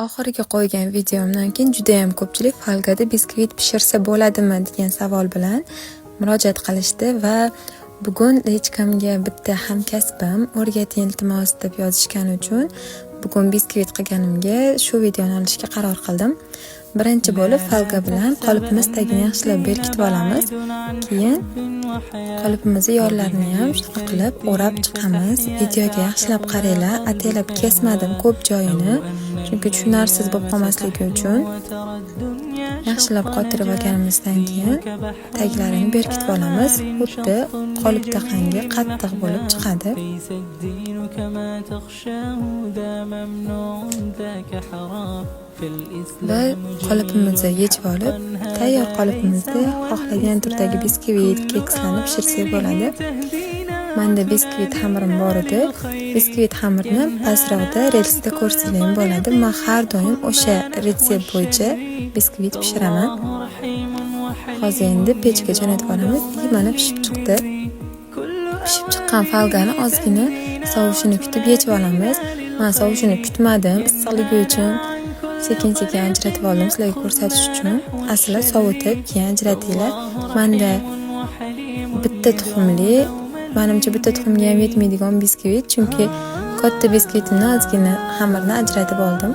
Oxirgi qo'ygan videomdan keyin juda ham ko'pchilik folgada biskvit pishirsa bo'ladimi degan savol bilan murojaat qilishdi va bugun hech kimga bitta hamkasbim o'rgating iltimos deb yozishgani uchun bugun biskvit qilganimga shu videoni olishga qaror qildim. Birinchi bo'lib folga bilan qolipimiz tagini yaxshilab berkitib olamiz. Keyin qolipimizni yorlarini ham shunaqa qilib o'rab chiqamiz. Videoga yaxshilab qaranglar, ataylab kesmadim ko'p joyini, chunki tushunarsiz bo'lib qolmasligi uchun. Yaxshilab qotirib olganimizdan keyin taglarini berkitib olamiz. Xuddi qolipdaqangi qattiq bo'lib chiqadi. Va qolipimizni yechib olib, tayyor qolipimizda xohlagan turdagi biskvit, kekslarni pishirsak bo'ladi. Menda biskvit xamirim bor edi. Biskvit xamirini pastroqda relsda ko'rsanglar ham bo'ladi. Men har doim o'sha retsept bo'yicha biskvit pishiraman. Hozir endi pechga jo'natib olamiz. Mana pishib chiqdi. Pishib chiqqan folgani ozgina sovishini kutib yechib olamiz. Men sovishini kutmadim, issiqligi uchun sekin-sekin ajratib oldim sizlarga ko'rsatish uchun. Asli sovutib, keyin ajratinglar. Menda bitta tuxumli, menimcha bitta tuxumga ham yetmaydigan biskvit, chunki katta biskvitimdan ozgina xamirni ajratib oldim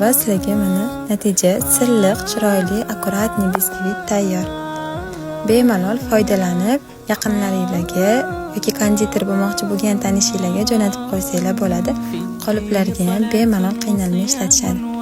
va sizlarga mana natija silliq, chiroyli, akkuratniy biskvit tayyor. Bemalol foydalanib, yaqinlaringizga yoki konditor bo'lmoqchi bo'lgan tanishingizga jo'natib qo'ysanglar bo'ladi. Qoliplarga ham bemalol qiynalmay ishlatishadi.